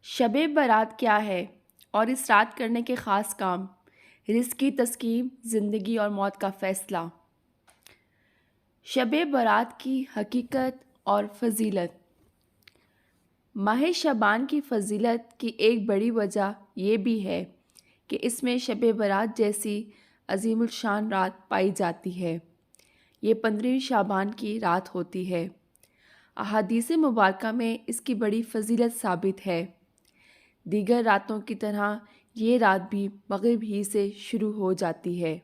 شب برات کیا ہے اور اس رات کرنے کے خاص کام؟ رزق کی تسکین، زندگی اور موت کا فیصلہ۔ شب برات کی حقیقت اور فضیلت۔ ماہ شعبان کی فضیلت کی ایک بڑی وجہ یہ بھی ہے کہ اس میں شب برات جیسی عظیم الشان رات پائی جاتی ہے۔ یہ 15 شعبان کی رات ہوتی ہے۔ احادیث مبارکہ میں اس کی بڑی فضیلت ثابت ہے۔ دیگر راتوں کی طرح یہ رات بھی مغرب ہی سے شروع ہو جاتی ہے۔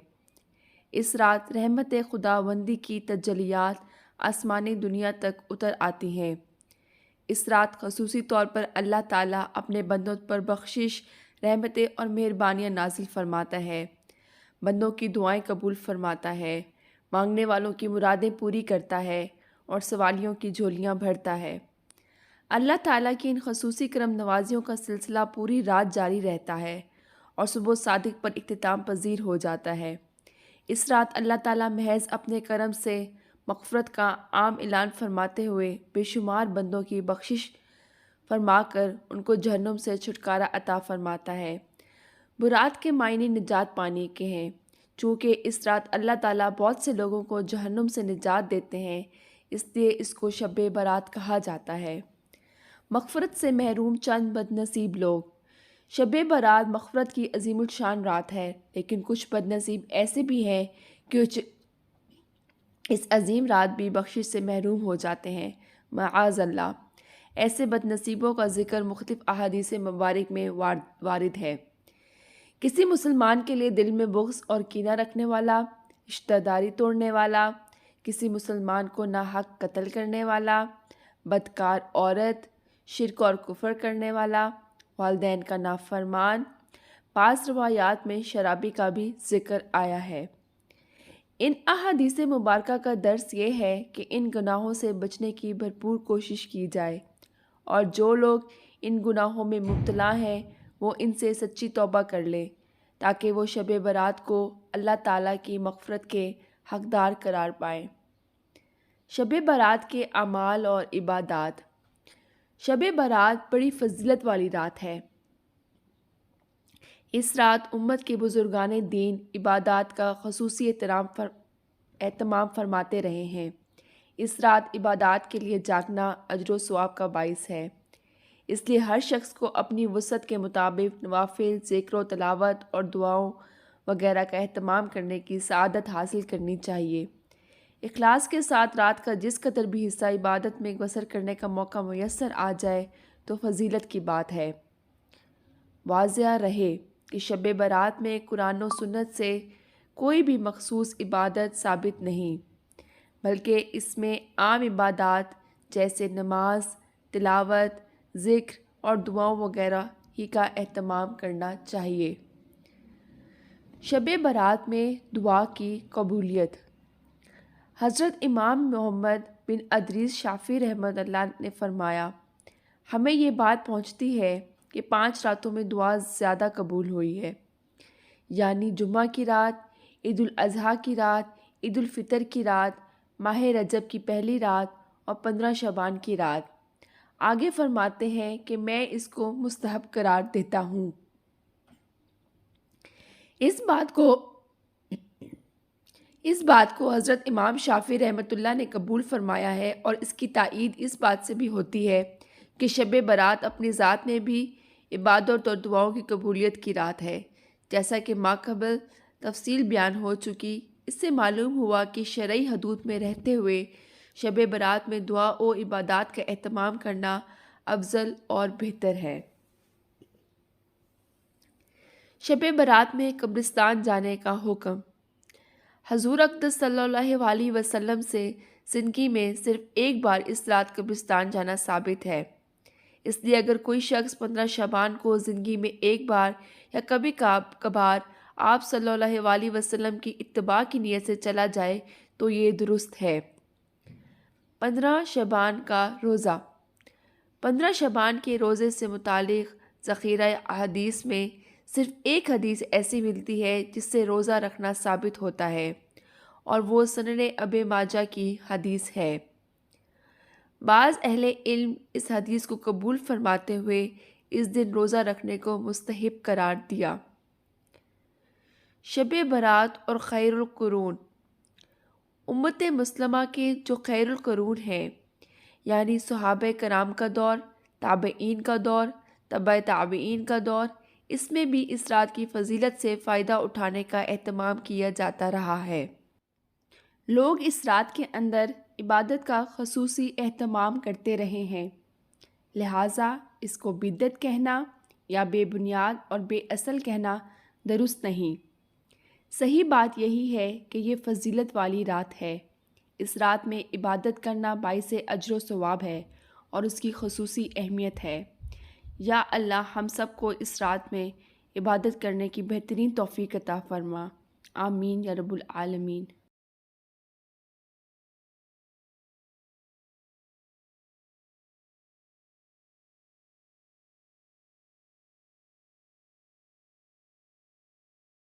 اس رات رحمت خداوندی کی تجلیات آسمانی دنیا تک اتر آتی ہیں۔ اس رات خصوصی طور پر اللہ تعالیٰ اپنے بندوں پر بخشش، رحمتیں اور مہربانیاں نازل فرماتا ہے، بندوں کی دعائیں قبول فرماتا ہے، مانگنے والوں کی مرادیں پوری کرتا ہے اور سوالیوں کی جھولیاں بھرتا ہے۔ اللہ تعالیٰ کی ان خصوصی کرم نوازیوں کا سلسلہ پوری رات جاری رہتا ہے اور صبح صادق پر اختتام پذیر ہو جاتا ہے۔ اس رات اللہ تعالیٰ محض اپنے کرم سے مغفرت کا عام اعلان فرماتے ہوئے بے شمار بندوں کی بخشش فرما کر ان کو جہنم سے چھٹکارا عطا فرماتا ہے۔ برات کے معنی نجات پانے کے ہیں، چونکہ اس رات اللہ تعالیٰ بہت سے لوگوں کو جہنم سے نجات دیتے ہیں، اس لیے اس کو شب برات کہا جاتا ہے۔ مغفرت سے محروم چند بد نصیب لوگ۔ شب برات مغفرت کی عظیم الشان رات ہے، لیکن کچھ بد نصیب ایسے بھی ہیں کہ اس عظیم رات بھی بخشش سے محروم ہو جاتے ہیں، معاذ اللہ۔ ایسے بد نصیبوں کا ذکر مختلف احادیث مبارک میں وارد ہے۔ کسی مسلمان کے لیے دل میں بغض اور کینہ رکھنے والا، رشتہ داری توڑنے والا، کسی مسلمان کو ناحق قتل کرنے والا، بدکار عورت، شرک اور کفر کرنے والا، والدین کا نافرمان۔ بعض روایات میں شرابی کا بھی ذکر آیا ہے۔ ان احادیث مبارکہ کا درس یہ ہے کہ ان گناہوں سے بچنے کی بھرپور کوشش کی جائے، اور جو لوگ ان گناہوں میں مبتلا ہیں وہ ان سے سچی توبہ کر لیں تاکہ وہ شب برات کو اللہ تعالیٰ کی مغفرت کے حقدار قرار پائیں۔ شب برات کے اعمال اور عبادات۔ شب برات بڑی فضیلت والی رات ہے۔ اس رات امت کے بزرگان دین عبادات کا خصوصی اہتمام فرماتے رہے ہیں۔ اس رات عبادات کے لیے جاگنا اجر و ثواب کا باعث ہے، اس لیے ہر شخص کو اپنی وسعت کے مطابق نوافل، ذکر و تلاوت اور دعاؤں وغیرہ کا اہتمام کرنے کی سعادت حاصل کرنی چاہیے۔ اخلاص کے ساتھ رات کا جس قدر بھی حصہ عبادت میں بسر کرنے کا موقع میسر آ جائے تو فضیلت کی بات ہے۔ واضح رہے کہ شب برات میں قرآن و سنت سے کوئی بھی مخصوص عبادت ثابت نہیں، بلکہ اس میں عام عبادات جیسے نماز، تلاوت، ذکر اور دعاؤں وغیرہ ہی کا اہتمام کرنا چاہیے۔ شب برات میں دعا کی قبولیت۔ حضرت امام محمد بن ادریس شافعی رحمۃ اللہ نے فرمایا، ہمیں یہ بات پہنچتی ہے کہ 5 راتوں میں دعا زیادہ قبول ہوئی ہے، یعنی جمعہ کی رات، عید الاضحیٰ کی رات، عید الفطر کی رات، ماہ رجب کی پہلی رات اور 15 شعبان کی رات۔ آگے فرماتے ہیں کہ میں اس کو مستحب قرار دیتا ہوں۔ اس بات کو حضرت امام شافعی رحمۃ اللہ نے قبول فرمایا ہے، اور اس کی تائید اس بات سے بھی ہوتی ہے کہ شب برات اپنی ذات میں بھی عبادت اور دعاؤں کی قبولیت کی رات ہے۔ جیسا کہ ماقبل تفصیل بیان ہو چکی، اس سے معلوم ہوا کہ شرعی حدود میں رہتے ہوئے شب برات میں دعا و عبادات کا اہتمام کرنا افضل اور بہتر ہے۔ شب برات میں قبرستان جانے کا حکم۔ حضور اقدس صلی اللہ علیہ وسلم سے زندگی میں صرف ایک بار اس رات قبرستان جانا ثابت ہے، اس لیے اگر کوئی شخص 15 شعبان کو زندگی میں ایک بار یا کبھی کبھار آپ صلی اللہ علیہ وسلم کی اتباع کی نیت سے چلا جائے تو یہ درست ہے۔ 15 شعبان کا روزہ۔ 15 شعبان کے روزے سے متعلق ذخیرہ احادیث میں صرف ایک حدیث ایسی ملتی ہے جس سے روزہ رکھنا ثابت ہوتا ہے، اور وہ سنن ابن ماجہ کی حدیث ہے۔ بعض اہل علم اس حدیث کو قبول فرماتے ہوئے اس دن روزہ رکھنے کو مستحب قرار دیا۔ شب برات اور خیر القرون۔ امت مسلمہ کے جو خیر القرون ہیں یعنی صحابہ کرام کا دور، تابعین کا دور، تبع تابعین کا دور، اس میں بھی اس رات کی فضیلت سے فائدہ اٹھانے کا اہتمام کیا جاتا رہا ہے۔ لوگ اس رات کے اندر عبادت کا خصوصی اہتمام کرتے رہے ہیں، لہٰذا اس کو بدعت کہنا یا بے بنیاد اور بے اصل کہنا درست نہیں۔ صحیح بات یہی ہے کہ یہ فضیلت والی رات ہے۔ اس رات میں عبادت کرنا باعث اجر و ثواب ہے اور اس کی خصوصی اہمیت ہے۔ یا اللہ ہم سب کو اس رات میں عبادت کرنے کی بہترین توفیق عطا فرما، آمین یا رب العالمین۔